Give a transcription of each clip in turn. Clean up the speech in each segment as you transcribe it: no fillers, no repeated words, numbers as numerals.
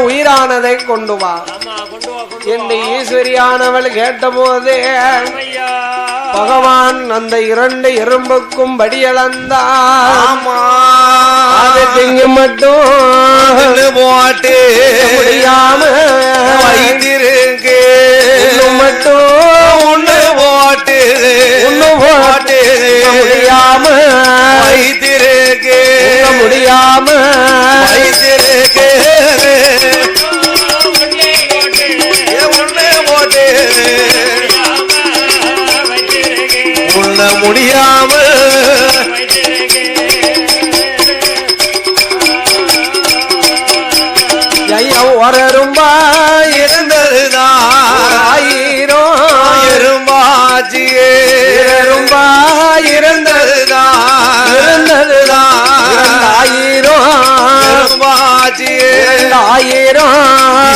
உயிரானதை கொண்டு வா என்று ஈஸ்வரியானவள் கேட்ட போதே பகவான் அந்த 2 எறும்புக்கும் படியளந்தான். அதை திங்கு மட்டும் போட்டு முடியாம வைத்திருக்கு மட்டும் ஒண்ணு போட்டு முடியாம வைத்திருக்கு முடியாம வைத்திருக்கு முடியாம ஒரு எறும்பா இருந்ததுதான் 1000 எறும்பாச்சியே எறும்பா இருந்ததுதான் 2000 எறும்பாச்சியே 2000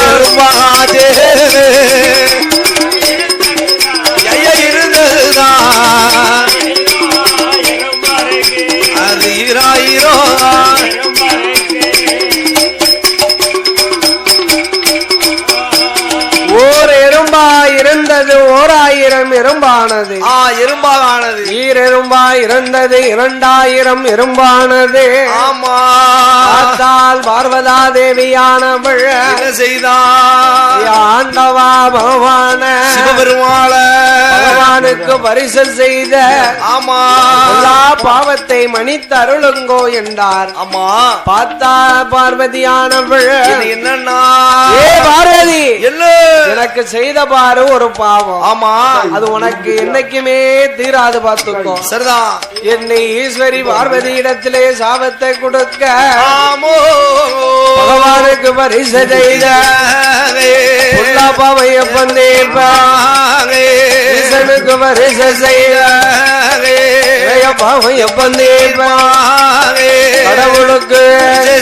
எறும்பாச்சியே இருந்ததுதான் அது 1000 ஓர் எறும்பா இருந்தது 1000 எறும்பானது. எறும்பானது ஈரெறும்பா இருந்தது 2000 எறும்பானது. ஆமா பார்த்தால் பார்வதா தேவியானவள் என்ன செய்தார்? ஆண்டவா பகவான சிவபெருமாள பகவானுக்கு பரிசு செய்த ஆமா எல்லா பாவத்தை மன்னித்தருளுங்கோ என்றார். ஆமா பார்த்தா பார்வதியானவள் என்னன்னா ஏ பார்வதி என்ன எனக்கு செய்த பாரு ஒரு பாவம். ஆமா அது உனக்கு என்னைக்குமே தீராது பார்த்துக்கோ. சரிதான். என்னை ஈஸ்வரி பார்வதி இடத்திலே சாபத்தை கொடுக்க ஆமோ பகவானுக்கு பரிசு செய்த பாவையப்பன் ஈசனுக்கு பரிசு செய்த பாவையப்பன் கடவுளுக்கு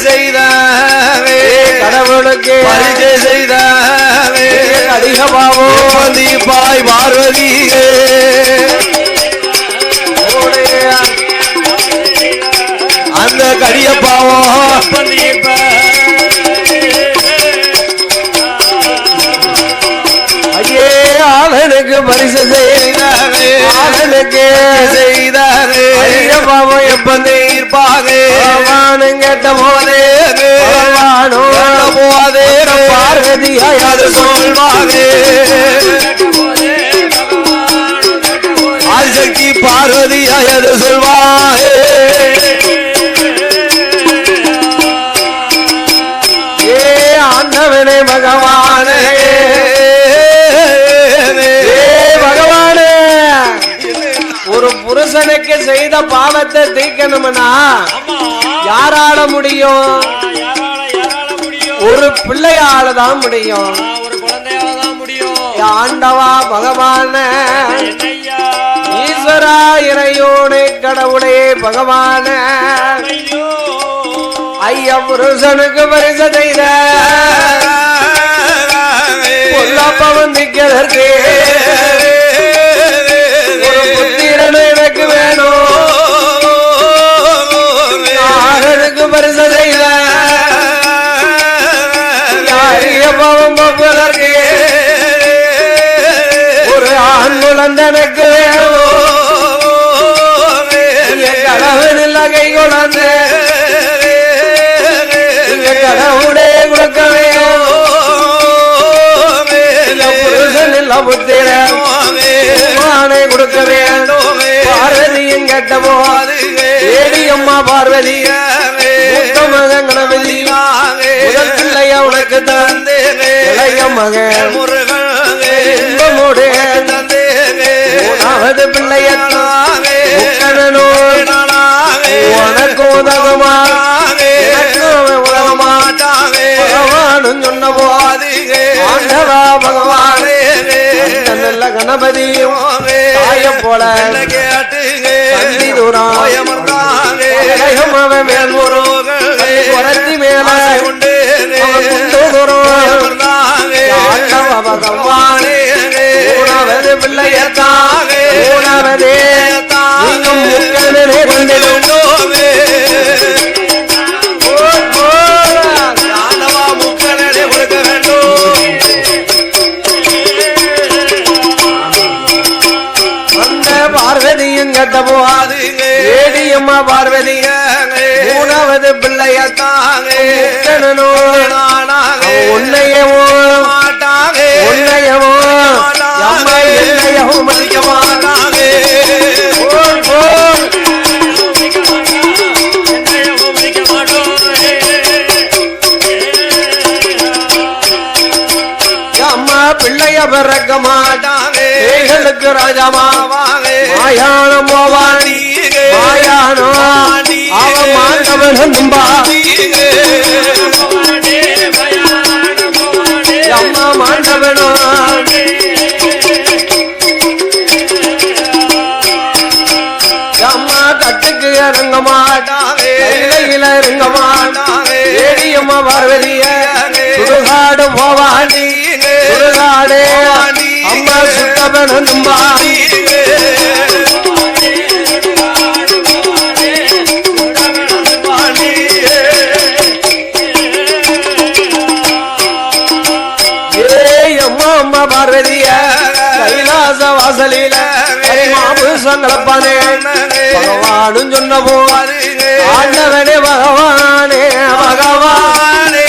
செய்த கடவுளுக்கு பரிசு செய்த அதிக பாவம் தீபாய் பார்வதி அந்த கடிய பாவம் ஐயே ஆளனுக்கு பரிசு செய்தாரே ஆளனுக்கு செய்தாரே அதிக பாவம் எப்பந்தே இருப்பாகே பகவானும் கேட்ட போதே பகவானும் போதே பார்வதியாய் அது சொல்வாகே ஆதிசக்தி பார்வதியாய் அது சொல்வாகே ஏ ஆண்டவனே பகவானே பகவானே ஒரு புருஷனுக்கு செய்த பாவத்தை தீர்க்கணும்னா யாரால முடியும்? ஒரு பிள்ளையால தான் முடியும். ஆண்டவா பகவான ஈஸ்வரா இறையோனே கடவுளே பகவான ஐயா புருஷனுக்கு பரிசு செய்த பொல்லாப்பவன் நிற்கிறதற்கு ஒரு புத்திரன் எனக்கு வேணும். ஆகனுக்கு பரிசு செய்த பாவம் போக்குவதற்கு ஒரு ஆண் குழந்தனுக்கு வேணும். கடவுள் இல்ல கை குழந்தை கடவுளே கொடுக்க வேணும். புருஷன் இல்ல புத்திரனை கொடுக்க வேண்டும். பார்வதியும் கேட்ட போது ஏடியம்மா பார்வதி மகன் கணபதி முதல் பிள்ளைய உனக்கு தந்தே இளைய மகன் இன்பமோடு மூணாவது பிள்ளைய உனக்கு உதவுமா பகவானும் சொன்ன போது ஆண்டவா பகவானே நல்ல கணபதியும் தாய போல தந்தி தூரம் மேல் குரத்தி மேல பகவானே உணவது பிள்ளையத்தாக உணவதே கொண்டிருந்தோமே கட்ட போகாது ஏடியம்மா பார்வதி மூணாவது பிள்ளையத்தாங்க உன்னையவோ உன்னையவோ அம்மா என்னையவும் மதிக்க மாட்டாங்க அம்மா பிள்ளைய பிறக்க மாட்டாங்க ஏகளுக்கு ராஜாமாவாங்க மாயானம் போவாணி மாயானோ அவன் மாண்டவன் அம்மா மாண்டவனோ அம்மா கட்டுக்கு இறங்க மாட்டாங்க இறங்க மாட்டாங்க ஏடியம்மா பார்வதிய சுடுகாடு போவாண்டி சுடுகாடே அம்மா சுத்தவன் அம்மா பார்வதிய கைலாச வாசலில மாபுசங்களப்பானே பகவானும் சொன்ன போது ஆண்டவனே பகவானே பகவானே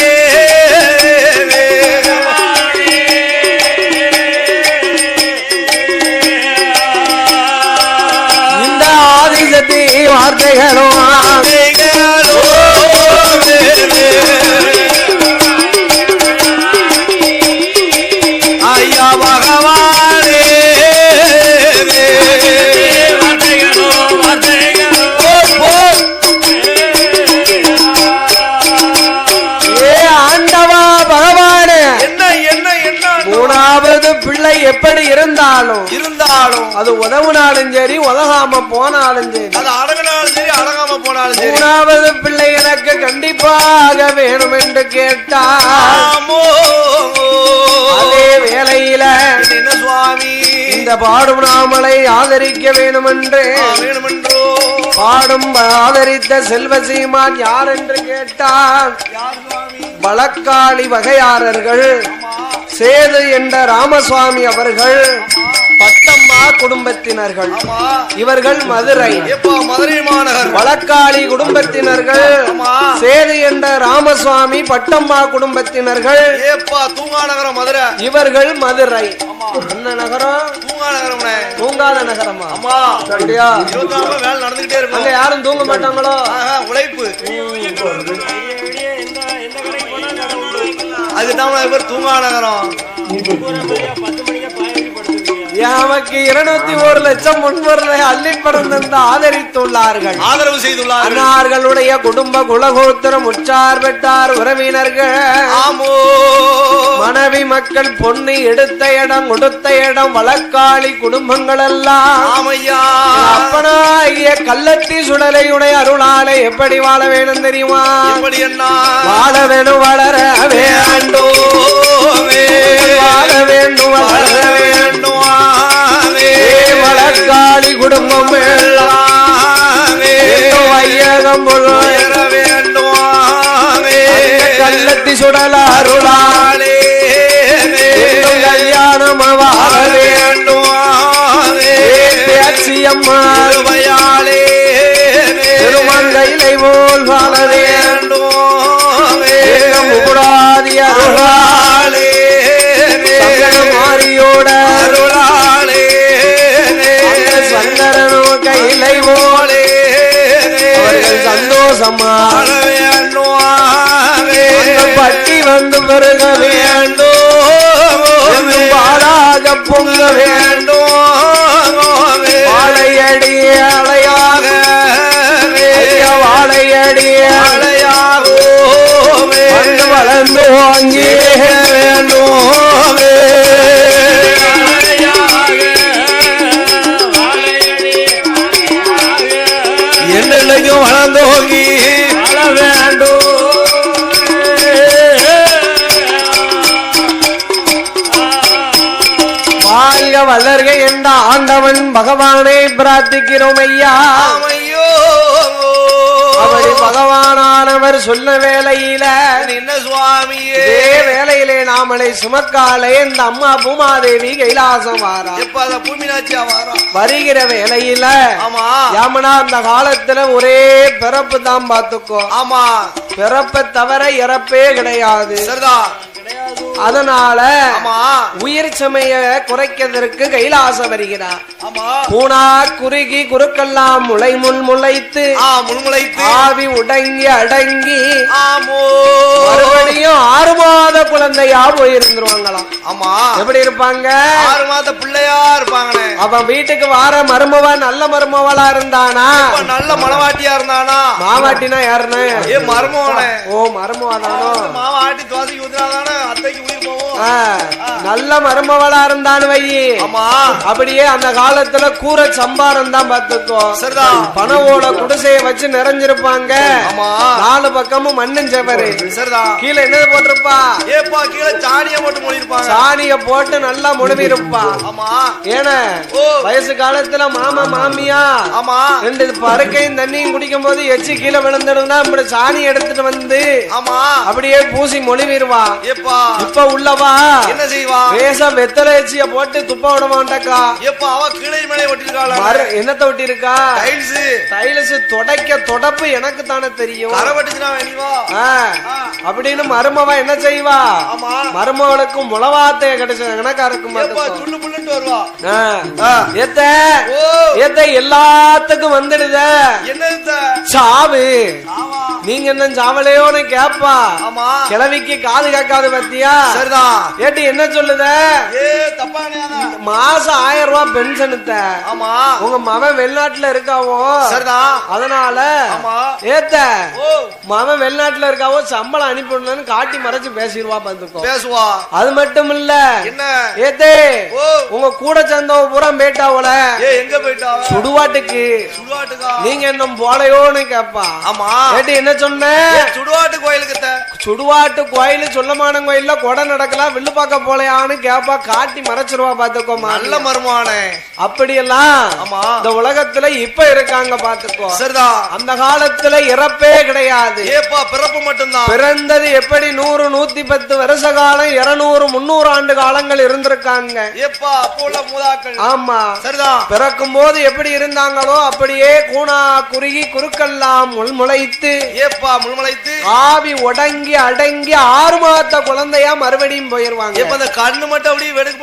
இந்த ஆதிசக்தி வார்த்தைகளும் ஐயா பகவானே ஆண்டவா பகவானே மூணாவது பிள்ளை எப்படி இருந்தாலும் அது உதவுனாலும் சரி உதகாம போனாலும் சரி அது அடங்கினாலும் சரி அடங்காம போனாலும் சரி மூணாவது பிள்ளை எனக்கு கண்டிப்பாக வேணும் என்று கேட்டாமோ அதே வேளையில என்ன சுவாமி இந்த பாடும் நாமலை ஆதரிக்க வேணுமென்றே பாடும் ஆதரித்த செல்வசீமான் யார் என்று கேட்டான் வழக்காளி வகையாரர்கள் சேது என்ற ராமசுவாமி அவர்கள் பட்டம்மா குடும்பத்தினர்கள் இவர்கள் மதுரை மாநகர் வழக்காளி குடும்பத்தினர்கள் சேது என்ற ராமசுவாமி பட்டம்மா குடும்பத்தினர்கள் தூங்காநகரம் மதுரை இவர்கள் மதுரை என்ன நகரம் தூங்காத நகரமா அப்படியா வேலை நடந்துகிட்டே இருக்கும் அங்க யாரும் தூங்க மாட்டாங்களோ உழைப்பு அதுதான் தூங்காநகரம் நமக்கு 201 லட்சம் முன்வரை அள்ளி பறந்து ஆதரித்துள்ளார்கள் ஆதரவு செய்துள்ளார்கள் அன்னார்களுடைய குடும்ப குலகோத்திரம் உற்றார் பெற்றார் உறவினர்கள் மனைவி மக்கள் பொண்ணு எடுத்த இடம் கொடுத்த இடம் வழக்காளி குடும்பங்கள் எல்லாம் அப்பனாகிய கள்ளத்தி சுடலையுடைய அருளாலை எப்படி வாழ வேணும் தெரியுமா வாழ வேணும் வளர வேண்டும் வாழ வேண்டும் வளர வேண்டும் வழக்காளி குடும்பம் வையகம் கள்ளத்தி சுடல அருளாலே கல்யாணம் வாழ வேண்டும் பேச்சியம்மாயாலே திருமங்கையிலை போல் வாழ வேண்டும் முகுடாதி அருளாலே மாரியோட அருளாலே சங்கரனோ கையிலை போலே அவர்கள் சந்தோஷமா பட்டி வந்து பெருக வேண்டும் பாடாக பொங்க வேண்டும் வாழையடி அலையாக வாழையடி அலையாக வளர்ந்து வாங்கி வேண்டும் என்னைக்கும் வளர்ந்து வாங்கி வாழ வேண்டும் வாழ்க வளர்க என்ற ஆண்டவன் பகவானை பிரார்த்திக்கிறோம் ஐயா. ஆமையோ அப்படி பகவானானவர் சொன்ன வேளையில என்ன சுவாமியே இதே வேளையிலே நாமளை சுமக்காலே இந்த அம்மா பூமாதேவி கைலாசம் வாரா. எப்ப அத பூமிநாச்சியா வாரா வருகிற வேளையில ஆமா யாமனா அந்த காலத்துல ஒரே பிறப்பு தான் பாத்துக்கோ. ஆமா பிறப்பை தவிர இறப்பே கிடையாது. சரிதான். அதனால ஆமா உயிர் சமய குறைக்கிறதற்கு கைலாசம் வருகிறார். ஆமா பூனா குறுகி குறுக்கெல்லாம் முளை முள் முளைத்து முன்முளைத்து ஆவி உடங்கி அடங்கி ஆமோ மறுபடியும் 6 மாத குழந்தையா போயிருந்துருவாங்களாம். ஆமா எப்படி இருப்பாங்க? 6 மாத பிள்ளையா இருப்பாங்களே. அவன் வீட்டுக்கு வார மருமவன் நல்ல மருமவளா இருந்தானா? நல்ல மனவாட்டியா இருந்தானா? மாவாட்டினா யாருன்னு? ஏ மருமவனே. ஓ மருமவனானோ? மாவாட்டி தோசைக்கு ஊத்துனாதானே அத்தைக்கு உயிர் போகும். நல்ல மருமவளா இருந்தான்னு வை. ஆமா அப்படியே அந்த காலத்துல கூரை சம்பாரம் தான் பாத்துக்கோ. சரிதான். பணவோட குடிசையை வச்சு நிறைஞ்சிருப்பாங்க. ஆமா 4 பக்கமும் மண்ணும் செவரு. சரிதான். கீழே என்னது போட்டிருப்பா? ஏப்பா கீழே சாணிய போட்டு மொழிருப்பாங்க. சாணிய போட்டு நல்லா முழுவி இருப்பா. ஆமா ஏன வயசு காலத்துல மாமா மாமியா ஆமா 2 பருக்கையும் தண்ணியும் குடிக்கும் போது எச்சு கீழே விழுந்துடும்னா இப்படி சாணி எடுத்துட்டு வந்து ஆமா அப்படியே பூசி மொழிவிடுவா. ஏப்பா இப்ப உள்ளவா என்ன செய்வா? வேஷம் வெத்தலை எச்சிய போட்டு துப்ப விட மாட்டாக்கா. ஏப்பா அவ கீழே மேலே ஒட்டிருக்காளா? என்னத்த ஒட்டி இருக்கா? டைல்ஸ். டைல்ஸ் தொடப்பு எனக்கு தானே தெரியும். கரை பட்டுச்சுனா வேணிவா அப்படின்னு மருமவ என்ன செய்வா? ஆமா மருமவளுக்கு முளவாத்தைய கிடைச்ச கணக்காருக்கும் புல்லு புல்லுன்னு வருவா. ஏத்த எல்லாத்துக்கும் வந்துடுத என்ன சாவு. நீங்க என்ன சாவலையோன்னு கேப்பா. ஆமா கிழவிக்கு காது கேட்காது பத்தியா? சரிதான். ஏட்டி என்ன சொல்லுத? மாசம் 1000 ரூபாய் பென்ஷனுத்த. ஆமா உங்க மவன் வெளிநாட்டுல இருக்காவோ? சரிதான். அதனால ஏத்த மவன் வெளிநாட்டுல இருக்காவோ சம்பளம் அனுப்பிடணும்னு காட்டி மறைச்சு பேசிடுவா. பாத்துக்கோ பேசுவா. அது மட்டும் இல்ல என்ன ஏத்தே உங்க கூட சேர்ந்தவ பூரா போயிட்டாவோல. எங்க போயிட்டா? சுடுவாட்டுக்கு. சுடுவாட்டுக்கா? நீங்க என்ன போலையோன்னு கேப்பா. ஆமா ஏட்டி என்ன சொன்ன? சுடுவாட்டு கோயிலுக்கு. சுடுவாட்டு கோயில் சொல்லமான கோயில்ல கொடை நடக்கலாம் வில்லு பார்க்க போலையான்னு கேப்பா. காட்டி மறைச்சிருவா. பாத்துக்கோ நல்ல மருமானே. அப்படியெல்லாம் இந்த உலகத்துல இப்ப இருக்காங்க. பாத்துக்கோ சரிதான். அந்த காலத்துல இறப்பே கிடையாது. ஏப்பா பிறப்பு மட்டும்தான். பிறந்தது எப்படி 100 110 வருஷ காலம் 200 300 ஆண்டு காலங்கள் இருந்திருக்காங்க. ஏப்பா அப்போ உள்ள மூதாக்கள். ஆமா சரிதான். பிறக்கும் போது எப்படி இருந்தாங்களோ அப்படியே கூணா குறுகி குறுக்கெல்லாம் முளைத்து ஏப்பா முள்முளைத்து ஆவி உடங்கி அடங்கி 6 மாத குழந்தையா மறுபடியும் போயிருவாங்க. இப்ப அந்த கண்ணு மட்டும் அப்படியே வெடுக்கு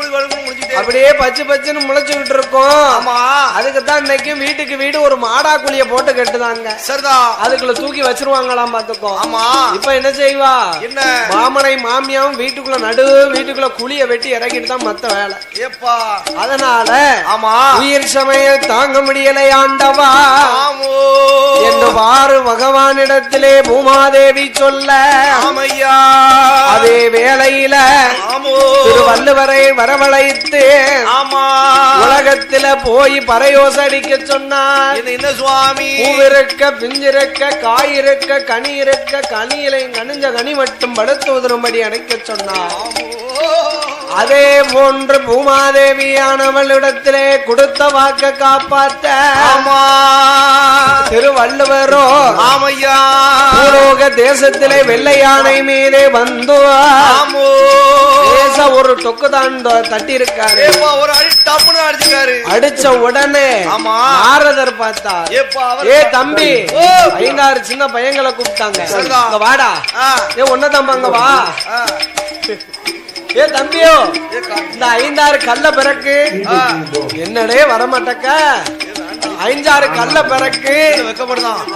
முடிஞ்சுட்டு அப்படியே பச்சு பச்சுன்னு முளைச்சுக்கிட்டு இருக்கும். ஆமா அதுக்குதான் இன்னைக்கு வீட்டுக்கு வீடு ஒரு மாடா குழிய போட்டு கட்டுதாங்க. சரிதான். அதுக்குள்ள தூக்கி வச்சிருவாங்களாம். பாத்துக்கோ ஆமா இப்ப என்ன செய்வா? என்ன மாமனை மாமியாவும் வீட்டுக்குள்ள குழிய வெட்டி இறக்கிட்டு தான் மத்த வேலை. ஏப்பா அதனால ஆமா உயிர் சமயம் தாங்க முடியலை ஆண்டவா என்று பாரு பகவானிடத்திலே பூமாதேவி சொல்ல. ஆமையா அதே வேளையில திருவள்ளுவரை வரவழைத்து ஆமா உலகத்தில போய் பறையோசடிக்க சொன்னார். என்ன சுவாமி? பூவிருக்க பிஞ்சிருக்க காயிருக்க கனி இருக்க கனியிலை கனிஞ்ச கனி மட்டும் படுத்துவதரும்படி அடைக்க சொன்னார். அதே போன்று பூமாதேவியானவளிடத்திலே கொடுத்த வாக்க காப்பாற்ற ஆமா திருவள்ளுவரோ ஆமையா பூலோக தேசத்திலே வெள்ளை யானை மீதே வந்து ஒரு தொக்கு தான் தட்டி இருக்காரு. ஒரு அடிச்சிருக்காரு. அடிச்ச உடனே நாரதர் பார்த்தா ஏ தம்பி 5-6 சின்ன பையங்களை கூப்பிட்டாங்க. வாடா ஏ ஒன்னதாம்பாங்க வா. ஏ தம்பியோ இந்த 5-6 கல்ல பிறக்கு என்னடே வரமாட்டக்க 5-6 கல்ல பிறக்கு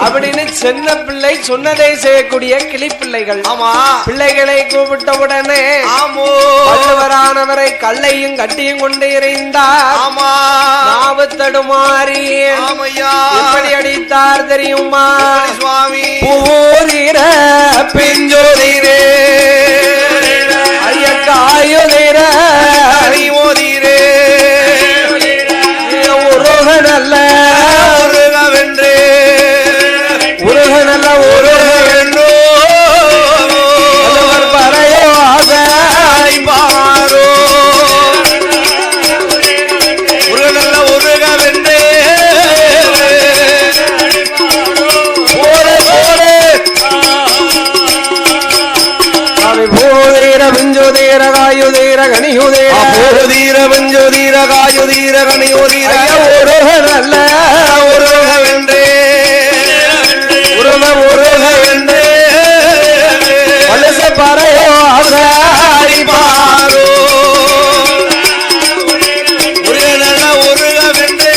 அப்படின்னு சின்ன பிள்ளை சொன்னதை செய்யக்கூடிய கிளி பிள்ளைகள். ஆமா பிள்ளைகளை கூப்பிட்ட உடனே வள்ளுவரானவரை கல்லையும் கட்டியும் கொண்டு எறிந்தார். ஆமா நாவு தடுமாறி எப்படி அடித்தார் தெரியுமா? சுவாமி பூரீர பிஞ்சோதீரே ஐயக்காயுதீர அறிவோதீரே உருகனல்ல உருகவென்றே உருகனல்ல உருகவென்றோ பறையோத பாரோ கனியுதீர போதீர வெஞ்சோதீர காயுதீர கனியோதீர ஒருக நல்ல உருக வென்றே உருக வென்றே மனச பறையோ பாரோ உருக நல்ல உருக வென்றே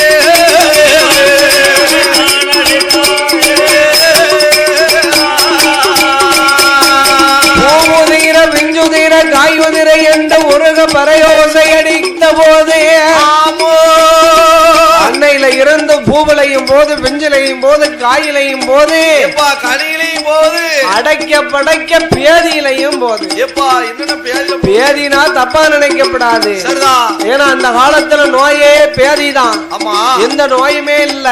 பூமுதீர விஞ்சுதீர காயுதிர என்ற உருக பறையோசை அடித்த போது அன்னையில இருந்து பூவிலையும் போது பிஞ்சிலையும் போது காயிலையும் போது கனியிலையும் போது அடைக்க படைக்க பேதியிலையும் போது என்னென்ன பேதினா தப்பா நினைக்கப்படாது ஏன்னா அந்த காலத்துல நோயே பேதிதான் எந்த நோயுமே இல்ல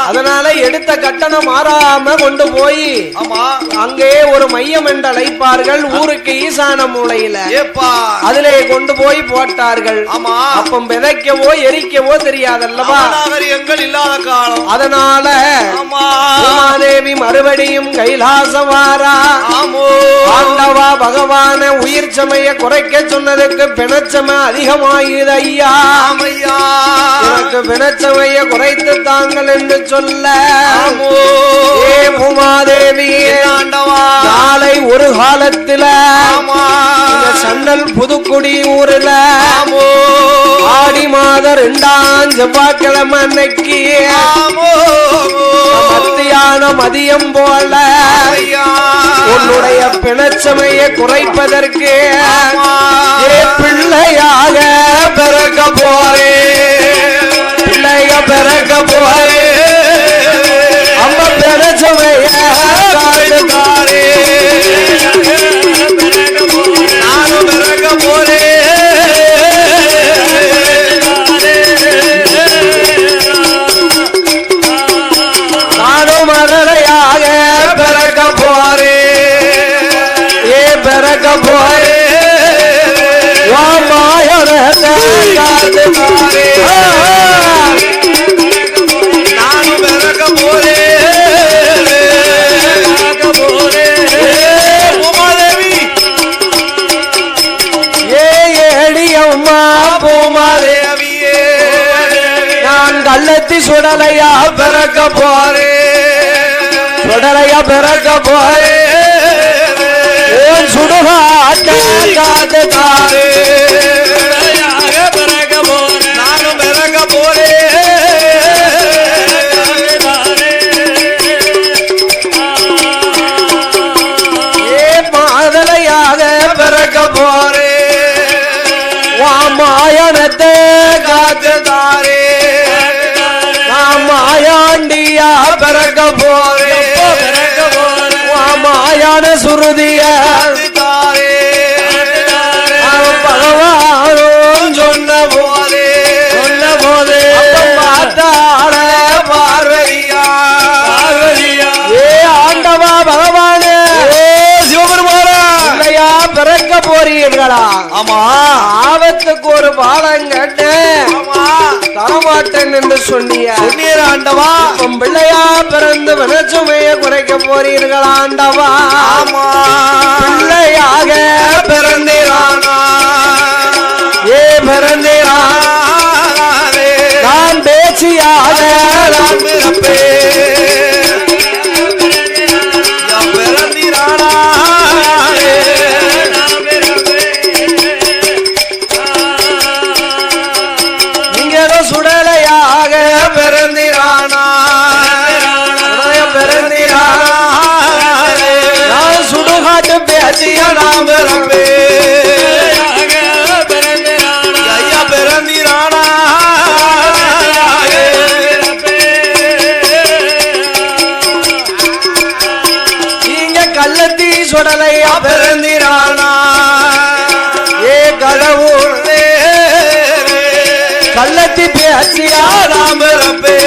அதனால எடுத்த கட்டணம் மாறாம கொண்டு போய் அங்கே ஒரு மையம் என்று அழைப்பார்கள் ஊருக்கு ஈசான மூலையில அதிலே கொண்டு போய் போட்டார்கள் அப்ப விதைக்கவோ எரிக்கவோ தெரியாதல்லவா இல்லாத காலம் அதனால உமாதேவி மறுபடியும் கைலாசவாரா ஆண்டவா பகவான உயிர் சமய குறைக்க சொன்னதுக்கு பிணச்சம அதிகமாகுது ஐயா எனக்கு பிணச்சமைய குறைத்து தாங்கள் என்று சொல்ல ஏ உமாதேவி நாளை ஒரு காலத்துல சன்னல் புதுக்குடி ஊர்ல ஆடி மாதம் 2ஆம் செவ்வாய்க்கிழமை அன்னைக்கு மத்தியான மதியம் போல உன்னுடைய பிணச்சமைய குறைப்பதற்கு பிள்ளையாக பிறக்க போறே பிள்ளைய பிறக்க போறே அம்மா பிணச்சமைய காட்டுக்காரே நானும் பிறக்க போறே மரளையாக பிறக்க போறே பிறக்க போறே நானும் பிறக்க போறே பூமாதேவி ஏடியம்மா பூமாதேவியே நான் கள்ளத்தி சுடலையா பிறக்க போறே சுடலையா பிறக்க போறே சுடுகாட்டே பிறக்க போறே நானும் பிறக்க போறே மாதலையாக பிறக்க போறே மாயணத்தை காத்து தாரே மாயாண்டியா பிறக்க போறே மாயான சுருதிய பகவானும் சொன்ன போதே பார்த்தாட பார்வதியா ஏ ஆண்டவா பகவானே சிவபெருமானா இல்லையா பிறக்க போறீர்களா ஆமா ஆபத்துக்கு ஒரு பாலம் கேட்டேன் தரமாட்டேன் என்று சொன்னீர் ஆண்டவா பிள்ளையா பிறந்து வினச்சுமைய குறைக்க போறீர்கள் ஆண்டவா ஆமா பிள்ளையாக பிறந்தீரானா ஏ பிறந்தீரானே நான் பேச்சியாக நான் பிறப்பே பிறந்தீரானா சுடலையாக பிறந்திரானா நான் சுடுகாட்டு பேசிய நாம் பிறப்பே ஐயா பிறந்திரானா நீங்க கள்ளத்தி சுடலையா பிறந்திரானா ஏ கடவுள் கள்ளத்தி பேசியா நாம் பிறப்பே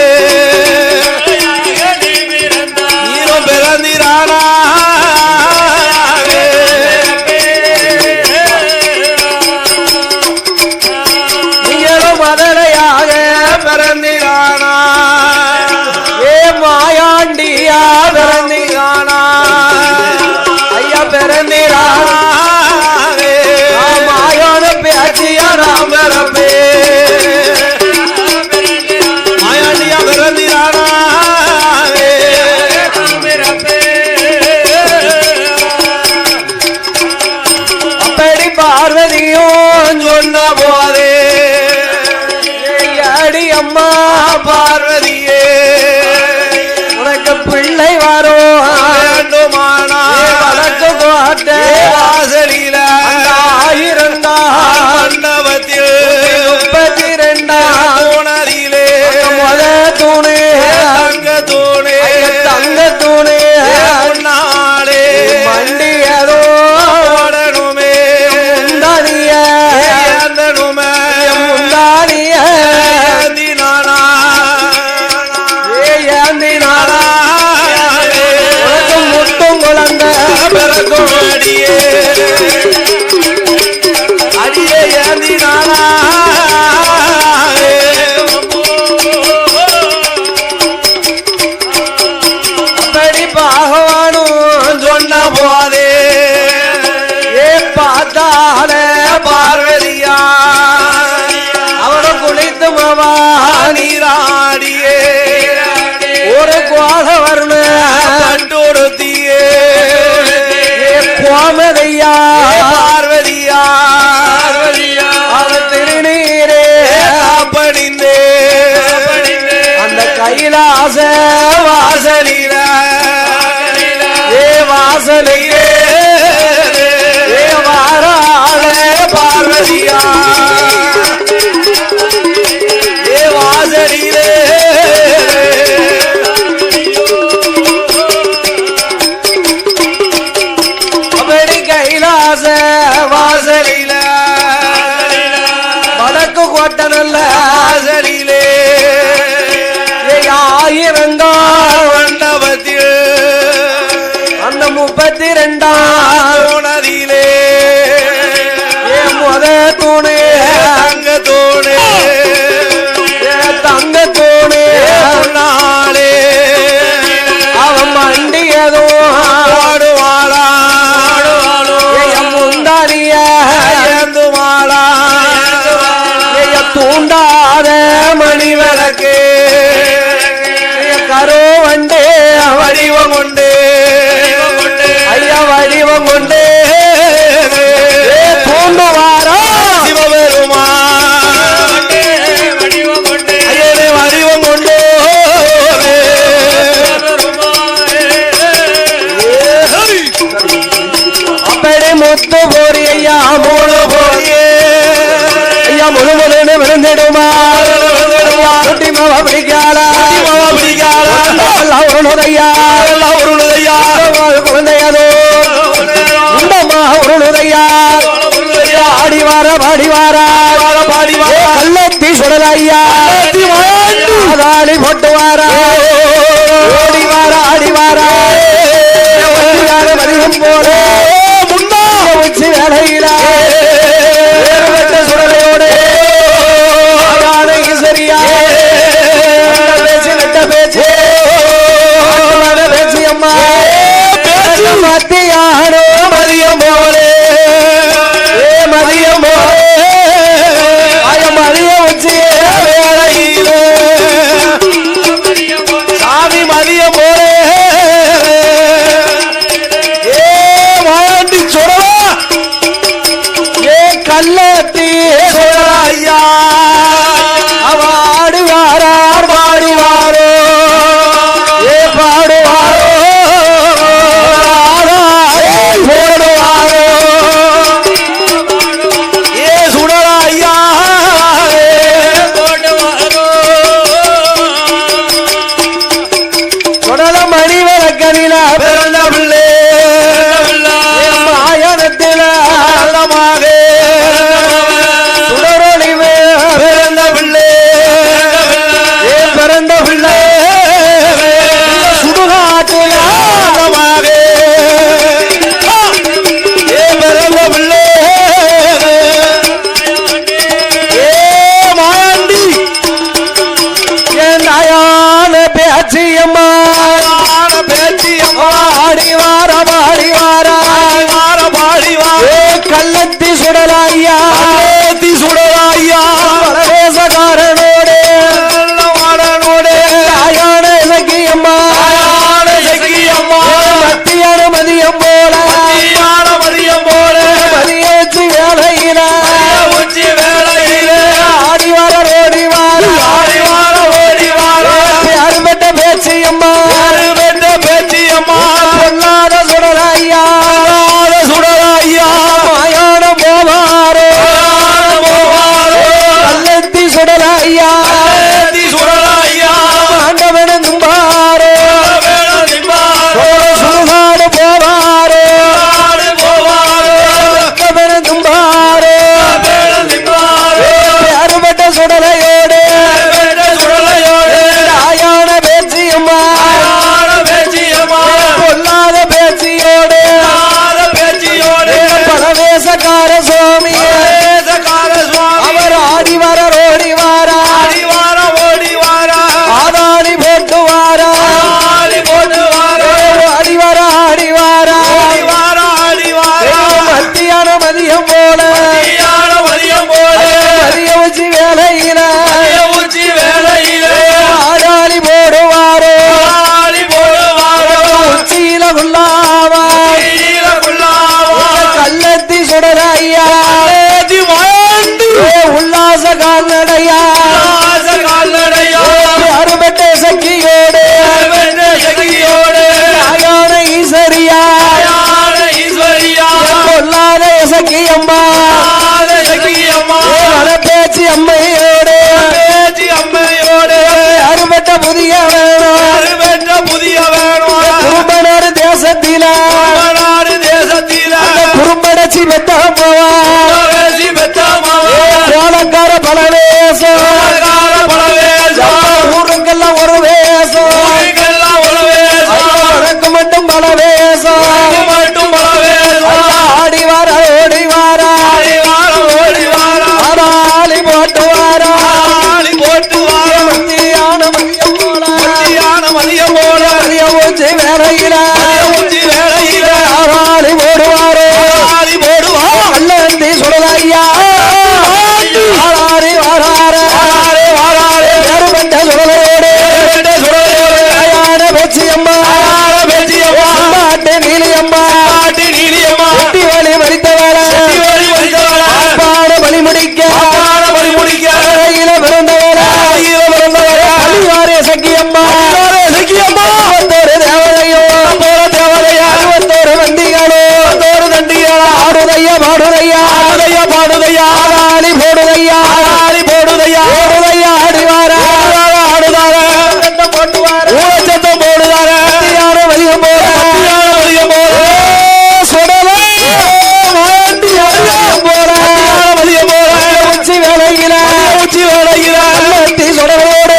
நீரோ பிறந்திரானா நீங்களும் மதலையாக பிறந்திரானா ஏ மாயாண்டியா பிறந்திரானா ஐயா பிறந்திரானா மாயான பேச அம்மா பார்வதியே உனக்கு பிள்ளை வரும் வேண்டுமானா வடக்கு கோட்டை வாசலில 1000 மண்டபத்தில் 32 தூணதிலே முத தூணு தங்க தூணே தங்க தூணு முன்னாலே மண்டியதோ ஓடணுமே முந்தானிய ஏந்தணுமே முந்தானிய ஏந்தினானா ஏந்தினானா உனக்கு முட்டும் குழந்தை பிறக்கும் அடியே அடியே ஏந்தினானா அப்படி பகவானும் சொன்ன போதே ஏ பார்த்தால பார்வதியா அவனை குளித்து மாவா நீராடியே ஒரு கோத வரணும் கண்டுடுத்தியே கோமதையா பார்வதியா அவன் திருநீரே படிந்தே அந்த கைலாச வாசலில ஏ வாசலையே ஏ வாராள பார்வதியா ஏ வாசலிலே அப்படி கைலாச வாசலில வடக்கு கோட்டை நல்ல வாசலிலே ஏ 1000 மண்டபத்தில் அந்த 32 தூணதிலே ஏ முத தூணு தங்க தூணே ஏ தங்க தூணு நாளே அவன் மண்டியதோ பாடுவாளா ஏ முந்தானிய ஏந்துவாளா ஏ தூண்டாத மணி விளக்கு ஏ கரு வண்டே வடிவம் கொண்டு ஐயா வடிவம் கொண்டே ஏ தூண்டுவாரா சிவபெருமா ஐயனே வடிவம் கொண்டு அப்படி முத்து போரி ஐயா மூணு போயே ஐயா முழு முழுன்னு விழுந்துடுமா குட்டி மாவா பிடிக்காளா உருணுதையா குழந்தையதோ உண்டம்மா உருணுதையா ஆடி வார பாடி வாரா கள்ளத்தி சுடலையா ஆதாளி போட்டு வாரா ஓடி வாரா ஆடி வாரா வடிவம் போல முன்னா வச்சு வேலையில சுடலையோடு சரியா பேச்சு நட்ட பேச்சு பேச்சு அம்மா மத்தியானோ மதியம் போலே மதியம் போலே மதியம் வச்சு வேலையில சக்கியம்மா பேச்சு அம்மையோடு அறுபட்ட புதிய வேணும் குறும்பனாறு தேசத்தில குறும்படச்சி பெத்தா போவா கோலக்கார பல வேஷம் ஊருக்கெல்லாம் ஒரு வேஷம் உனக்கு மட்டும் பல வேஷம் ஆடி வார ஓடி வாரா ஆடி போட்டு வாரா மதியம் போல ஊச்சி வேலையில ஆடி போடுவாரோ கல்லந்தி சுடலையா ஆடி வாராரு பெருமண்ட சுடலோடு பேச்சியம்மா நீலியம்மா ஒட்டி வழி மறித்தவர பலி முடிக்க பிறந்தவர அழிவாரே சக்கியம்மா தேவதையோ வண்டிகளோ ஆடுதையா பாடுதையா ஆடி போடுதையா ஆடிவாரா போட்டுவார சத்தம் போடுவார வலியம் உச்சி வேலையில சுடலோடு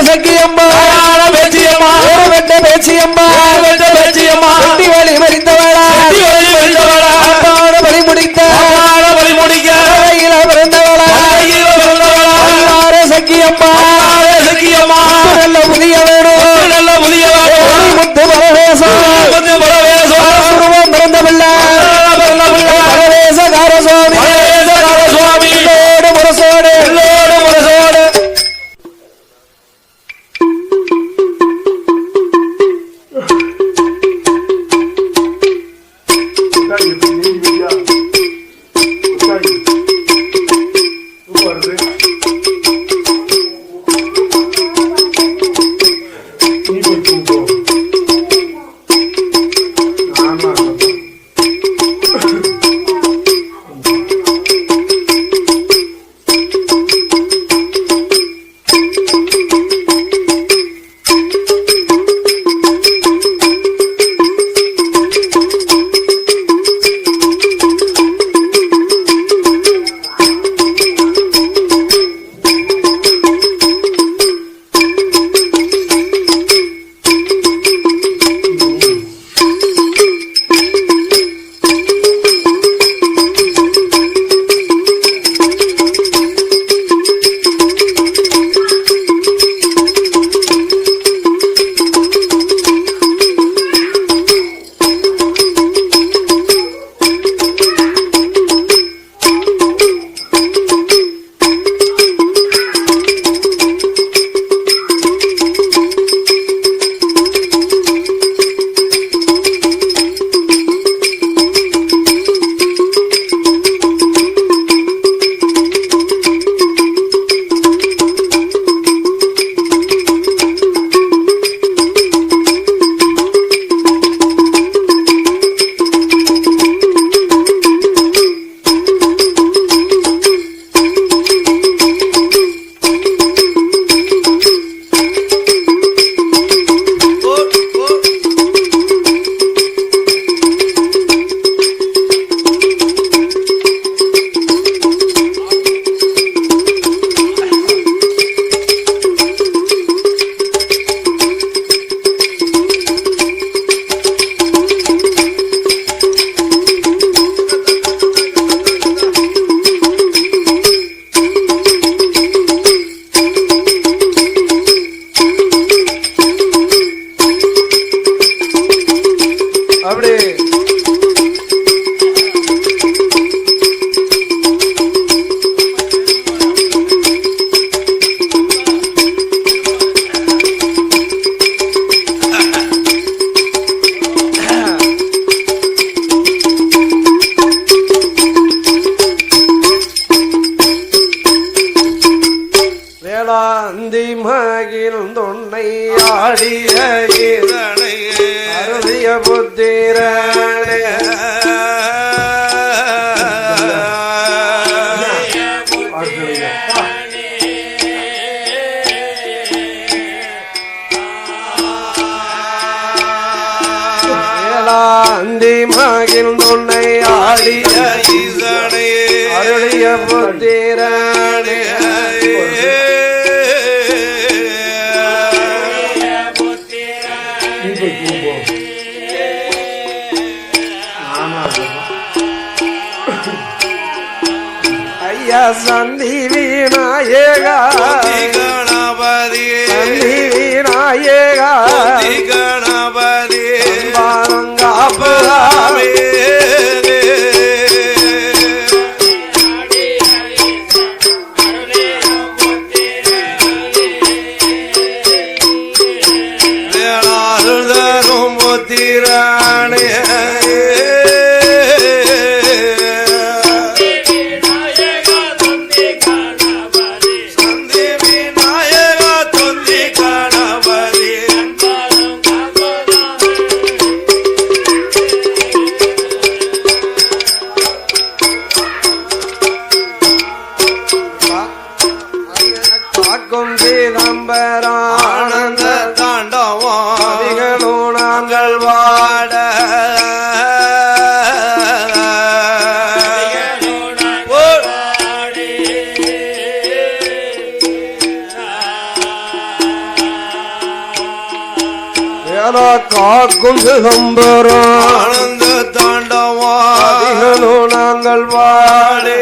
சக்கியம்மா பேச்சியம்மா வழி மறித்தவளா பலி முடித்த பிறந்தவளா சக்கியம்மா நல்ல புதிய வேணும் முத்து பரவேசம் பிறந்தவில்லை பரவேசகார சுவாமி முரசோடு வேளாந்தி மகிழ்ந்தொன்னை ஆடிய அருதிய புத்திரனே அந்தி மகிழ்ந்துன்னை ஆடிய ஈசனே அருளிய புத்திரனே ஐயா சந்தி விநாயகா கணபதி சந்தி விநாயகா கணபதி பாரங்காப்பதாமே ஆனந்த தாண்டவம் நாங்கள் வாட காக்கும் சிதம்பரம் ஆனந்த தாண்டவம் நாங்கள் வாடே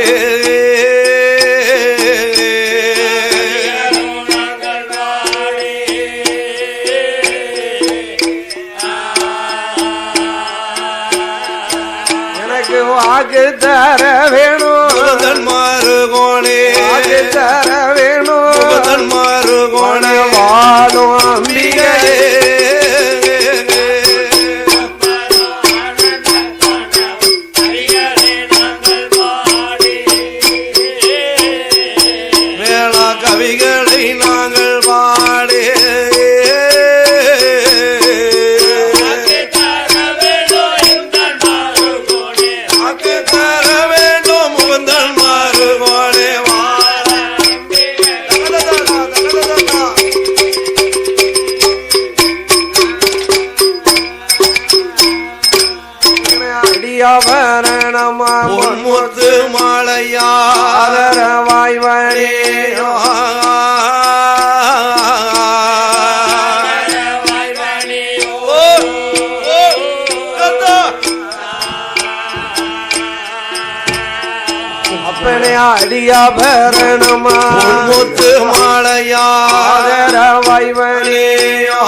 வாக்கு தர வேணும் மாறுகோணே வாக்கு தர வேணும் மாறுகோணே வாழும் அம்பிகே வேளா கவிகளை நாங்கள் பாடே பொன்முத்து மாலையாதரவாய் வழியோ அப்பனே அடியாபரணமா பொன்முத்து மாலையாதரவாய் வழியோ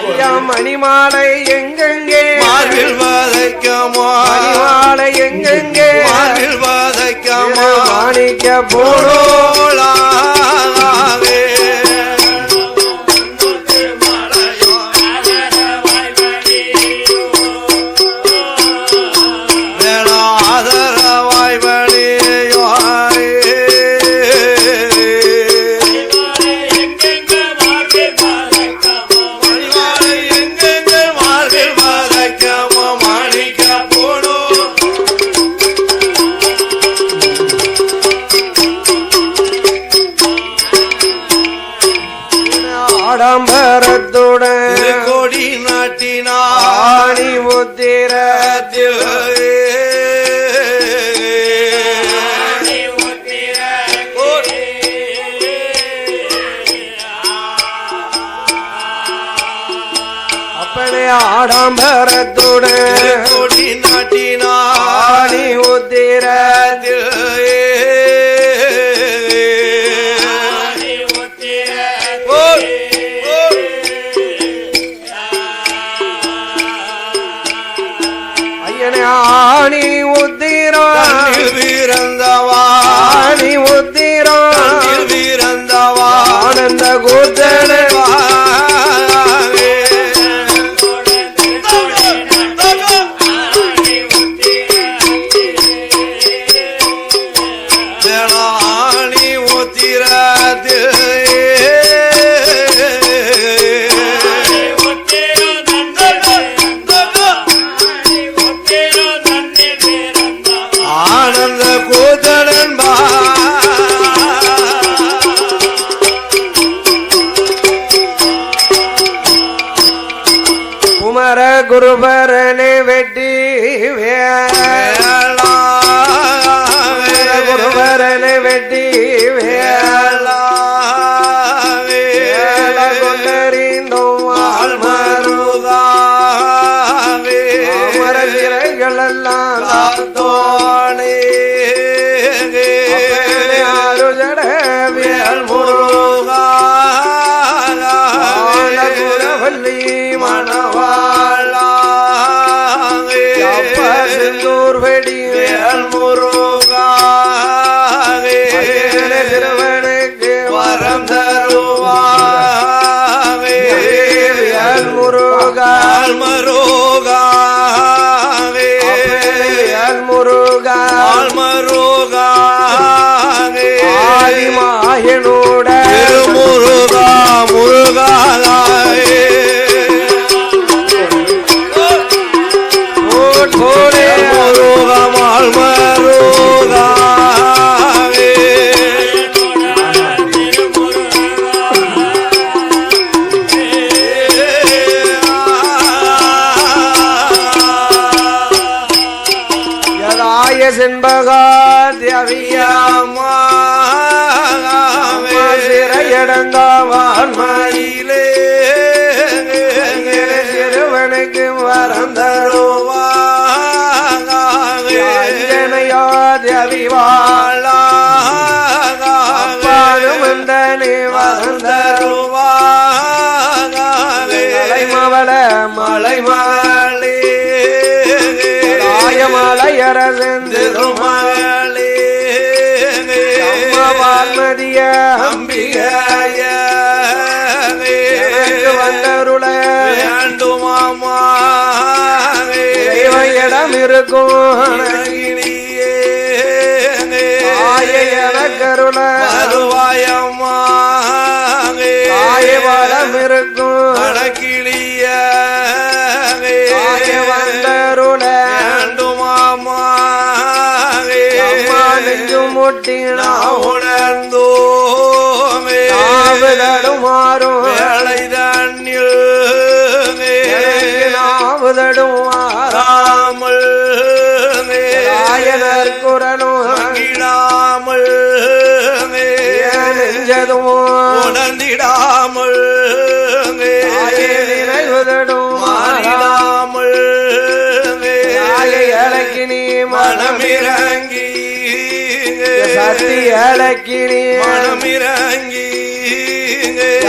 ஐயா மணிமாலை எங்கெங்கே மார்பில் வதைக்கமோ மணிமாலை எங்கெங்கே மார்பில் வதைக்கமோ மாணிக்க போலோளாவே ஆதரவாய் வழியோ ஆடம்பரத்துடன் கொடி நாட்டினாணி முத்திரத்தில் அப்பனே ஆடம்பரத்துடன் கொடி நாட்டினாணி முத்திரத்தில் ஆணி உத்திரம் வீரந்தவா ஆணி உத்திரம் வீரந்தவா ஆனந்த கூத்தனவா ஆணி உத்திரது ஆன மர குருபரனை வெட்டி வேளா குருபரனை வெட்டி வேளா கொண்டறிந்தோம் வாழ்மருகா மர சிறைகள் எல்லாம் தோணே ஆறு ஜட வேல் முருகா குரவல்லி மணவாளா செந்தூர் வெடி வேல் முருகா சிறுவனுக்கு வரம் தருவாவே வேல் முருகா மருகா வேல் முருகா மருகா ஆதிமாயனோட முருகா முருகா முருகா மால் மருகா செண்பகா தியவியம்மா சிறையடங்காவான் மயிலே சிறுவனுக்கு வரம் தருவாங்கனையா தியவிவாளா பாடுமந்தனே வரம் தருவாங்க மலைமவள மலைமகளே மலையரசெந்திருமகளே வால்மதிய அம்பிகைய வந்தருள வேண்டுமாமா இடம் இருக்கும் எனக்கருள வருவாயம்மா வளம் இருக்கும் கிளிய வந்தருள முட்டினா உணர்ந்தோமே நாவுதடுமாறும் வேலை தண்ணில் நாவுதடும் ஆறாமல் ஆயனர் குரலும் இடாமல் நெஞ்சதும் உணர்ந்திடாமல் நினைவுதடும் மாறாமல் இலக்கினி மனமிறங்கி சத்தி அழக்கினி மனமிறங்கி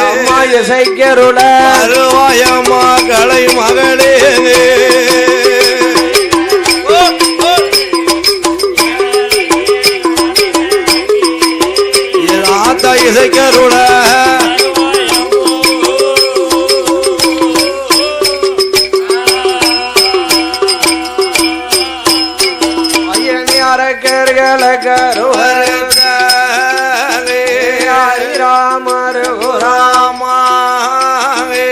அம்மா இசைக்கருள அருவாயம்மா கலை மகளே ஆத்தா இசைக்கருள ராமர் ராமாவே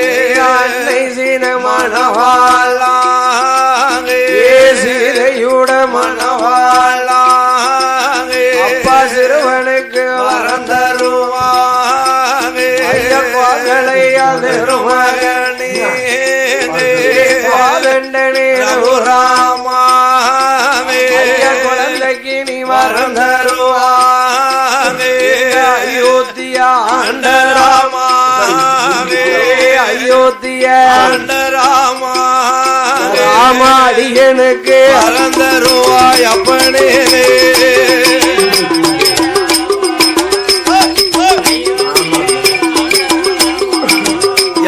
அன்னை சின மணவாளா சீதையுட மணவாளா அப்பா சிறுவனுக்கு வரம் தருவாவே மகளை அதிருமகனே பாதண்டனே ராமாவே குழந்தைக்கு நீ வரம் தருவாவே அயோத்தியா ராமா அயோத்தியா ராமா ராமாடியனுக்கு வரம் தருவாய் அப்பனே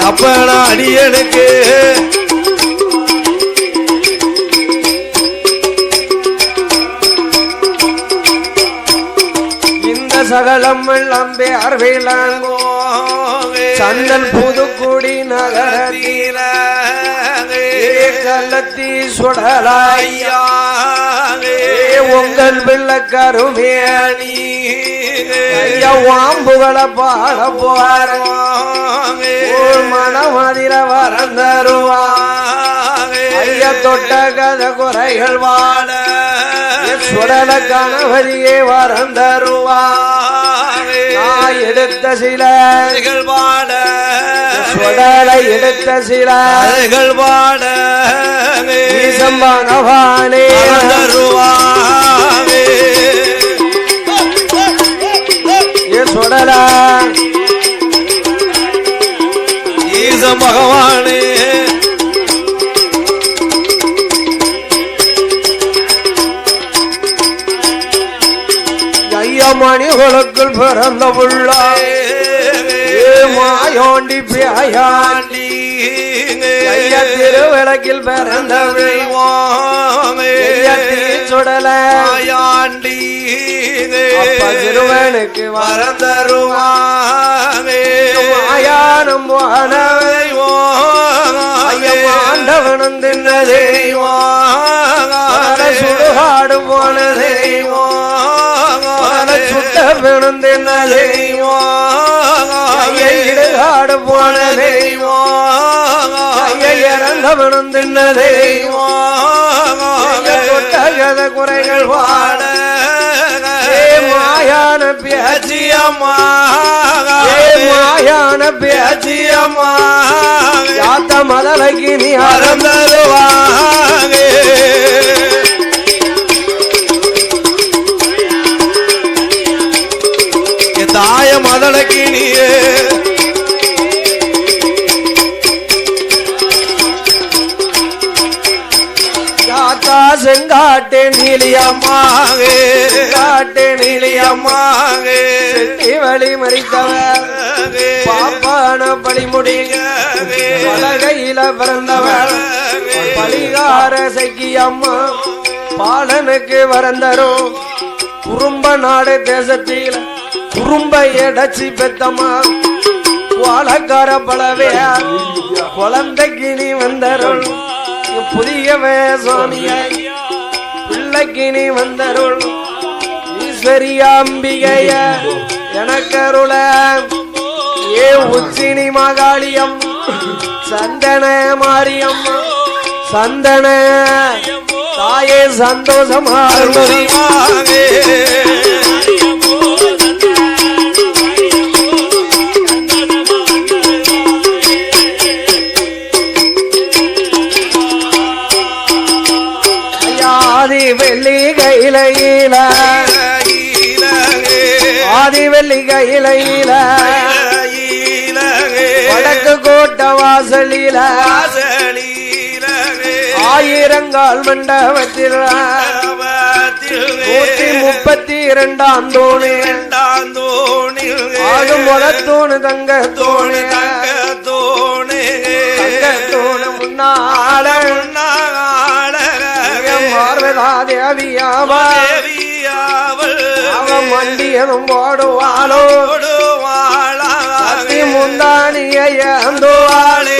அப்பன அடியனுக்கு சகலம் வெள்ளம்பே அர்வேலங்கோ சந்தல் புதுக்குடி நகரத்தில கள்ளத்தி சுடலாயா உங்கள் பிள்ளை கருமேணி வாம்புகளை பாட போற மனமதிர வரம் தருவாங்க தொட்ட கத குறைகள் வாட சுடல கணவதியே வரம் தருவாய் எடுத்த சில பாட சுடலை எடுத்த சில பாட பகவானே தருவாவே சுடல ஈசம் பகவானே மணிகளுக்குள் பிறந்த உள்ளாய் மாயோண்டி பியாயாண்டி திருவிளக்கில் பிறந்த சுடலாண்டி சிறுவனுக்கு வரந்தருவாமே மாயானம் ஆண்டவனும் தின்னதே சுடுகாடு போனதே சுட்ட பிறந்தே இடுகாடு போனதே இறந்த பிறந்தே தொட்டகத குறைகள் வாட மாயான பேச்சியம்மா மாயான பேச்சியம்மா யாத்த மதலைக்கு நீ அறந்தருவாங்க தாய மதளக்கினியே யாத்தா செங்காட்டே நீலியம்மாவே காட்டே நீலியம்மாவே வழி மறித்தவர் பாப்பான பழிமுடிங்க பலகையில பிறந்தவர் பலிகார சக்கியம்மா பாலனுக்கு வரந்தரும் குறும்ப நாடு தேசத்தில் குறும்ப எடச்சி பெத்தம்மா வாழக்கார பலவே குழந்தைக்கு நீ வந்தருள் புதியவே சுவாமியாய் பிள்ளைக்கு நீ வந்தருள் ஈஸ்வரியாம்பிகைய எனக்கருள ஏ உச்சினி மகாளியம் சந்தன மாரியம் சந்தன தாயே சந்தோஷமாக ஆதி வெள்ளி கையில ஆதி வெள்ளி கையில வடக்கு கோட்ட வாசலில ஆயிரங்கால் மண்டபத்தில் 132 தோணி ஆகும் தோணு தங்க தோணு தோணு முன்னால அவன் மண்டியதும் போடுவாளோ முந்தானியந்தோவாளே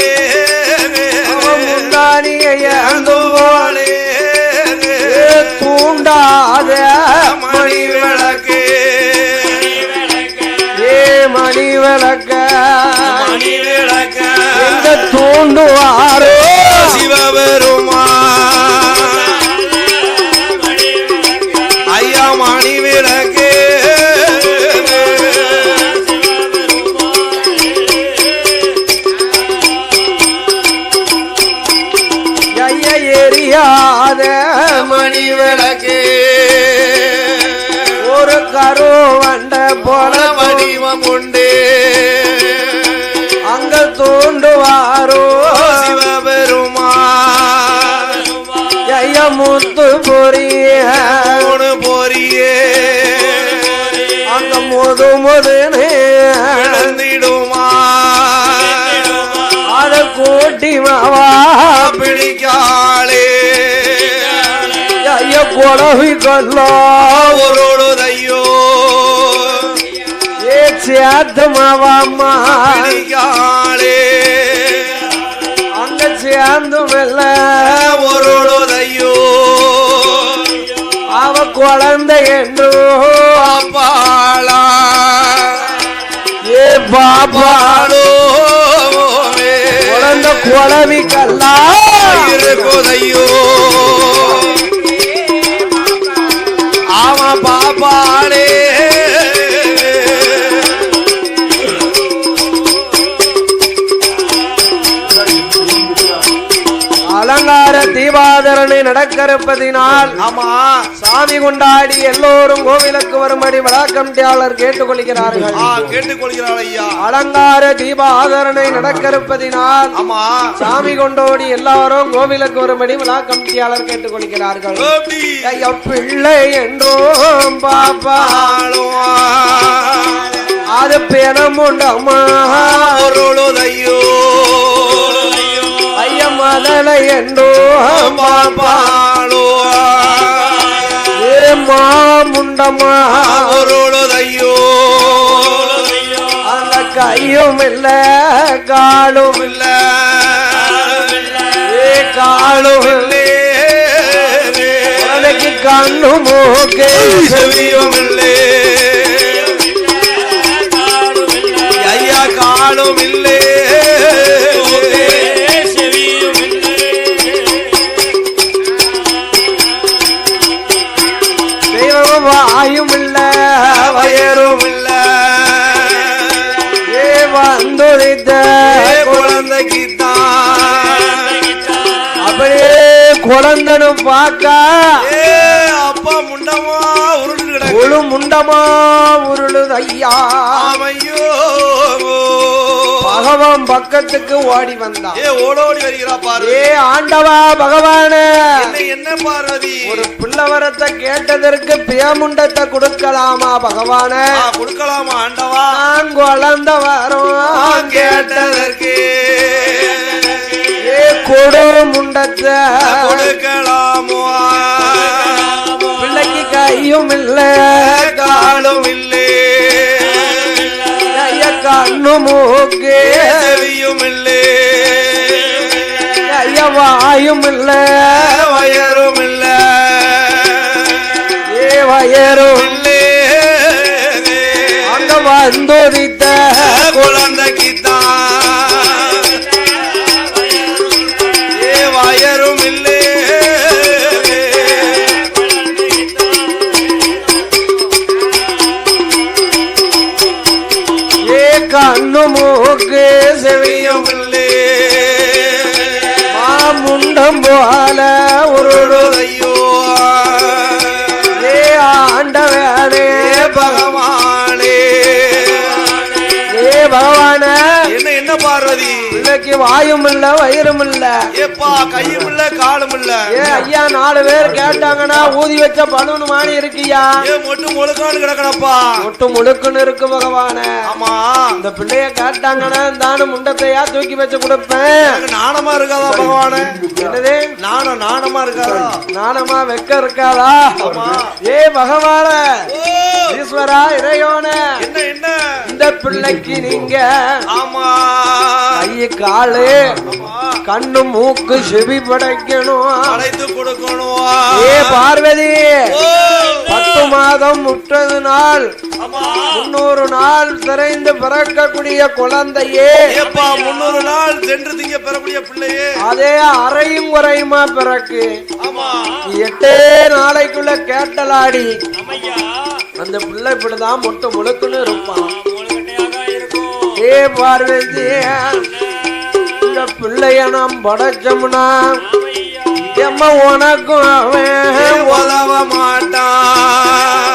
அவன் முந்தானியந்தோவாளே தூண்டாத மணி விளக்கு ஏ மணி விளக்க எந்த தூண்டுவாரோ சிவபெருமா ஐயா மணி விளக்கு எரியாத மணி விளக்கு ஒரு கரு வண்ட போல வடிவம் உண்டு அங்க தோண்டுவாரோ சிவபெருமா ஐயா முத்து பொறியே அங்க முதுன்னு இழந்திடுமா அத கோட்டி மாவா பிடிக்காளே ஐயா கொலவி கொல்லோ ஒருதையோ ஏ சேத்த மாவாம்மா பிடிக்காளே அங்க சேர்ந்து மெல்ல ஒருதையோ அவ குழந்தை என்று பாப்பாளா ஏ பாப்பாளோ பாடோ குழந்தை குழவி கல்லா இருக்குதையோ ஆமா பாப்பாளே அலங்கார தீபாதரணை நடக்கிறப்பதினால் ஆமா சாமி கொண்டாடி எல்லோரும் கோவிலுக்கு வரும்படி விழாக்கமிட்டியாளர் கேட்டுக்கொள்கிறார்கள். கேட்டுக்கொள்கிறாள் ஐயா. அலங்கார தீபாதரணை நடக்கிறப்பதினால் ஆமா சாமி கொண்டோடி எல்லாரும் கோவிலுக்கு வரும்படி விழாக்கமிட்டியாளர் கேட்டுக்கொள்கிறார்கள். ஐயா பிள்ளை என்றோம் பாப்பாளோ அது பெணமுண்டம்மா பொருளுதையோ ஐயா மதலை என்றோ பாப்பாளோ மாமுண்டம்மா பொருளுதையோ அந்த கையும் இல்ல காலும் இல்ல காலும் இல்லை உனக்கு கண்ணு மூக்கு செவியும் இல்லை ஐயா காலும் இல்லை வாயும் இல்ல வயரும் இல்ல வந்துரித்த குழந்தைக்குத்தான் அப்படியே குழந்தனும் பார்க்க அப்பா முண்டமா உருண்டு கிடக்கு முழு முண்டமா உருளுது ஐயா. ஐயோ பகவான் பக்கத்துக்கு ஓடி வந்தான். ஓடோடி வருகிறா பாரு. ஆண்டவா பகவானே என்ன பார்வதி ஒரு பிள்ளவரத்தை கேட்டதற்கு பியமுண்டத்தை கொடுக்கலாமா பகவானே? கொடுக்கலாமா ஆண்டவா? நான் குழந்த வரும் கேட்டதற்கு கொடு முண்டத்தை கொடுக்கலாமோ? பிள்ளைக்கு கையும் இல்ல காலும் இல்லை கண்ணு மூக்கு செவியும் இல்லை ஐயா வாயும் இல்ல வயரும் இல்ல வயரும் இல்லை அங்க வந்துரித்த குழந்தைக்குத்தான் வயரும் இல்லை கண்ணு மூக்கு செவியும் இல்லை மாமுண்டம் போல உருளுதையோ ஆண்டவனே பகவானே பகவான என்ன பார்வதி பிள்ளைக்கு வாயும் இல்ல வயிறும் இல்ல ஏப்பா கையும் இல்ல காலும் இல்ல ஐயா 4 பேர் கேட்டாங்கன்னா ஊதி வச்ச பலூன் மாறி இருக்கியா மொட்டு முழுக்கான்னு கிடக்கணப்பா மொட்டு முழுக்குன்னு இருக்கு பகவான. ஆமா இந்த பிள்ளைய கேட்டாங்கன்னா தானு முண்டத்தையா தூக்கி வச்சு கொடுப்பேன். நாணமா இருக்காதா பகவான? என்னது நாணமா இருக்காதா? நாணமா வெக்க இருக்காதா? பகவான ஈஸ்வரா இறையோன என்ன இந்த பிள்ளைக்கு நீங்க ஆமா கை காலு கண்ணு மூக்கு செவி படைக்கணும் அழைத்து கொடுக்கணும். பார்வதி 10 மாதம் 30 நாள் 300 நாள் சிறைந்து பிறக்கக்கூடிய குழந்தையே 300 நாள் சென்று திங்க பெறக்கூடிய பிள்ளையே அதே அறையும் குறையுமா பிறக்கு 8 நாளைக்குள்ள கேட்டலாடி அந்த பிள்ளை இப்படிதான் மொட்டை முழுக்குன்னு இருப்பான். பார்வதி இந்த பிள்ளைய நாம் படைச்சோம்னா எம்ம உனக்கும் அவன் உதவ மாட்டான்,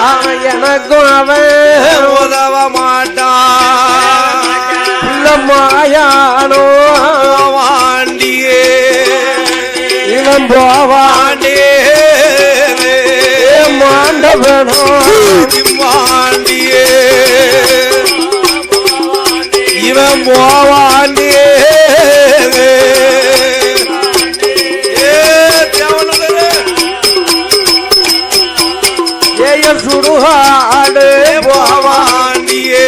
அவன் எனக்கும் அவன் உதவ மாட்டான். பிள்ளை மாயானோ வாண்டியே இவன் போவாண்டியே மாண்டவனோ வாண்டியே இவன் போவாண்டியே சுடுகாடு போவாண்டியே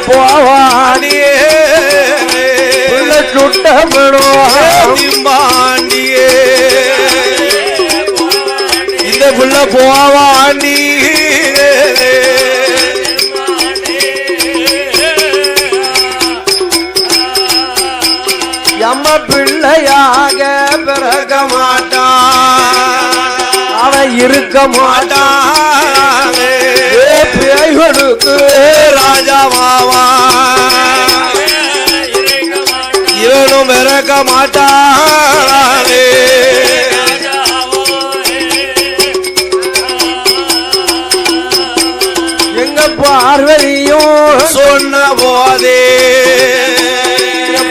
போவாண்டியே சுட்டமனோ திம்பாண்டியே இந்த புள்ள போவாண்டி நம்ம பிள்ளையாக பிறக்க மாட்டான் அவன் இருக்க மாட்டான் பேய் கொடுத்து ராஜாவாவா இவனும் பிறக்க மாட்டானே எங்க பார்வதியும் சொன்ன போதே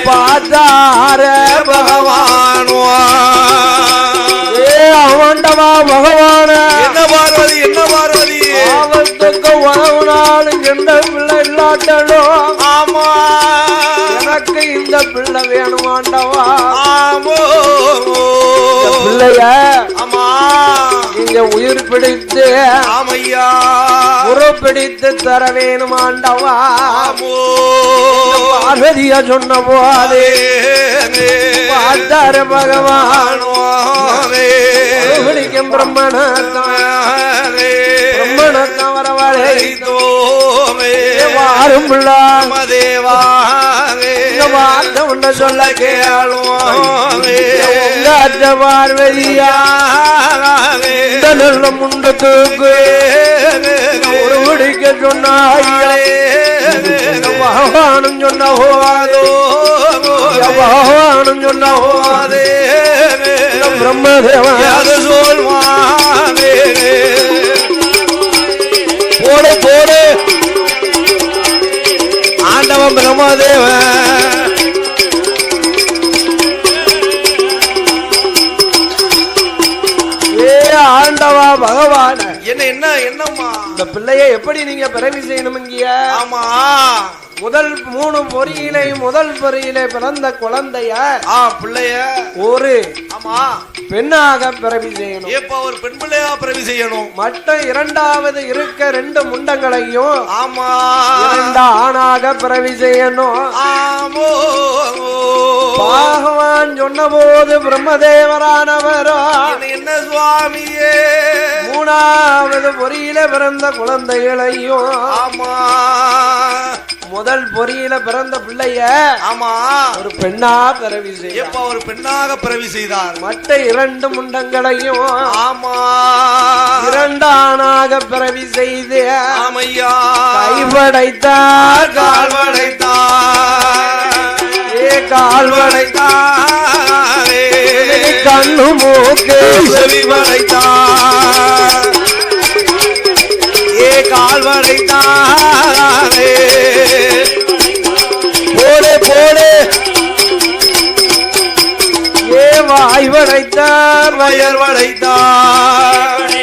பார்த்தார பகவானுவா அவண்டவா பகவான என்ன பார்வதி என்ன பார்வதி ஆபத்துக்கு உணவுனாலும் எந்த பிள்ளை இல்லாட்டலும் ஆமா எனக்கு இந்த பிள்ளை வேணும் ஆண்டவா ஆமோ பிள்ளைய ஆமா இங்க உயிர் பிடித்து ஆமையா உரு பிடித்து தர வேணும் ஆண்டவா பார்வதியா சொன்ன போதே பார்த்தார பகவான் பிடிக்கும் பிரம்மணத்தான் வரவழைத்தோமே வாரும் தேவா வார்த்தை உண்ட சொல்ல கேளுவோமே பார்வதியா நல்ல முண்டத்துக்கு ஒரு பிடிக்க சொன்னாயே பகவானும் சொன்ன போதோ பகவானும் சொன்ன போதே பிரம்மதேவன் சொல்வானே போடு போடு ஆண்டவன் பிரம்மதேவன் ஆண்டவா பகவான் என்ன என்ன என்னம்மா இந்த பிள்ளைய எப்படி நீங்க பிறவி செய்யணும் இங்க ஆமா முதல் 3 பொறியிலே முதல் பொறியிலே பிறந்த குழந்தைய பிள்ளைய ஒரு ஆமா பெண்ணாக பிறவி செய்யணும் இப்ப ஒரு பெண் பிள்ளையா பிறவி செய்யணும் மற்ற இரண்டாவது இருக்க 2 முண்டங்களையும் ஆமா 2 ஆணாக பிறவி செய்யணும் ஆமோ பகவான் சொன்ன போது பிரம்மதேவரானவரோ என்ன சுவாமியே 3வது பொறியில பிறந்த குழந்தைகளையும் ஆமா முதல் பொறியில பிறந்த பிள்ளைய ஆமா ஒரு பெண்ணா பிறவி செய்ய ஒரு பெண்ணாக பிறவி செய்தார் மற்ற 2 முண்டங்களையும் ஆமா 2 ஆணாக பிறவி செய்து ஆமையா கைவடைத்தார் கால்வடைத்தாரே கண்ணு மூக்கு செவி வளைத்தார் கால்வடைத்தாரே போலே போலே வாய் வடைத்தார் வயர் வடைத்தார்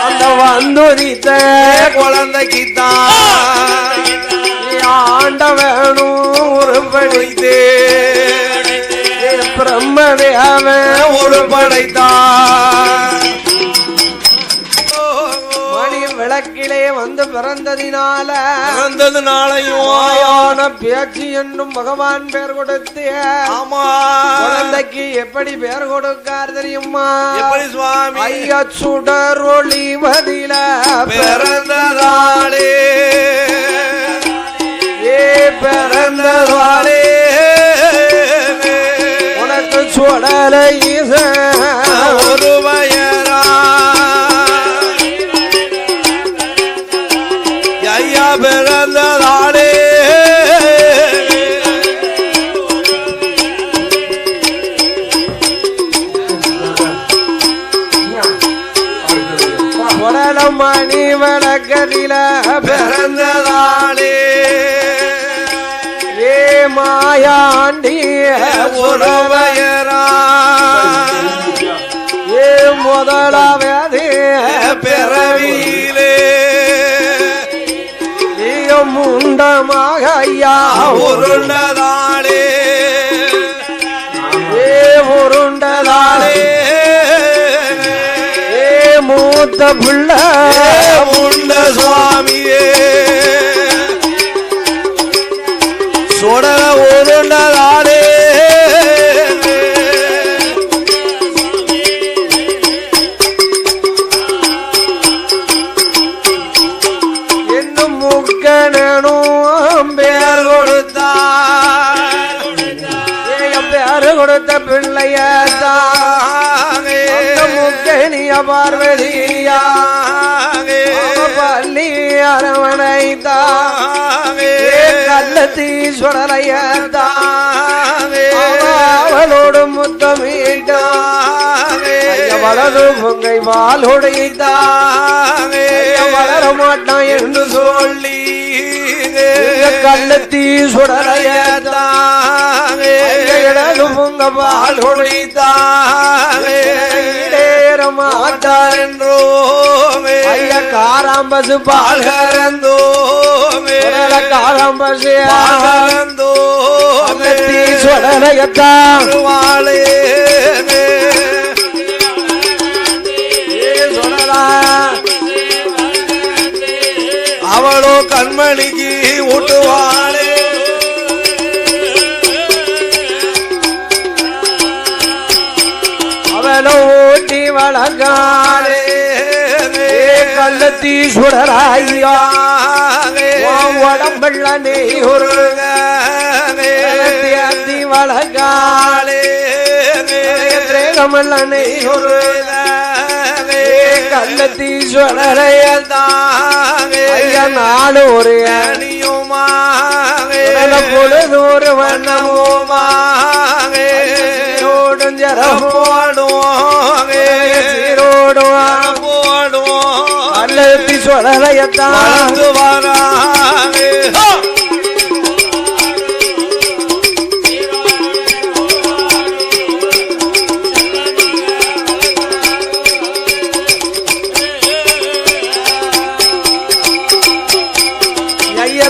அந்த வந்துதித்த குழந்தைக்குத்தான் ஆண்ட வேணும் ஒரு படைத்தே பிரம்மதேவன் ஒரு படைத்தான் விளக்கிலே வந்து பிறந்ததினாலையும் பேச்சு என்னும் பகவான் பேர் கொடுத்து ஆமா குழந்தைக்கு எப்படி பேர் கொடுக்கார் தெரியுமா எப்படி சுவாமி ஐயா சுடர் ஒளிவதில பிறந்ததாலே பிறந்ததாலே உனக்கு சுடலை ஒரு வயரா ஐயா பிறந்ததாலே மணி வழக்கதில பிறந்ததாலே மாயாண்டி உறவையரா முதலாவது பிறவியிலே முண்டமாக ஐயா உருண்டதாலே உருண்டதாலே மூத்த பிள்ளை உண்ட சுவாமியே சொடல உருண்டதாலே என்னும் முக்கனும் பேர் கொடுத்தார் யாரு கொடுத்த பிள்ளையத்தான் முக்கணிய பார்வதியா பள்ளி அரவணைத்தான் கள்ளத்தீஸ்வரரையத்தான் அவளோடு முத்தமிட்டான் வலது பொங்கை வாழோடைத்தான் வளர மாட்டான் என்று சொல்லி கள்ளத்தீஸ்வரரையத்தான் இடது பொங்க வாழோடைத்தாரேற மாட்டார் என்றோ ஐயா காராம்பசு பால் கறந்தோ காராம்பசு கறந்தோ கள்ளத்தீஸ்வரரையத்தான் வாழே அவளோ கண்மணிக்கு ஊட்டுவாளே அவளோ ஊட்டி வளர்காளே கள்ளத்தீஸ்வரராயா உடம்புள்ள நெய் ஒருத்தி வளர்காளே திரேகமுள்ள நெய் ஒரு கள்ளத்தீஸ்வரரையத்தான் நாடு ஒரு அணியுமாக பொழுது ஒரு வண்ணமுமாடும் ஜரமோடுவோம் சீரோடுவான் போடுவோம் கள்ளத்தீஸ்வரரையத்தான் வராங்க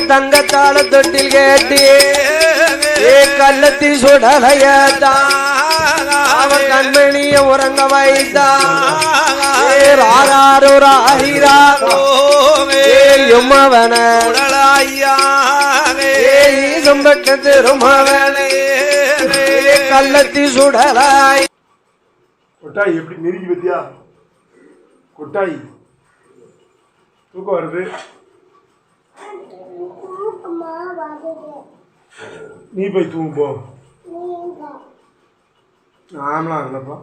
தங்கத்தால தொட்டில் கேட்டி கள்ளத்தீஸ்வரரையத்தான் அவன் கண்மணிய உறங்க வைத்தாரவன திருமவனே கள்ளத்தீஸ்வரராய் கொட்டாய் எப்படி நெருங்கி பத்தியா கொட்டாய் தூக்கம் வருது நீ போய் தூங்கு போ ஆமலாம் இல்லப்பா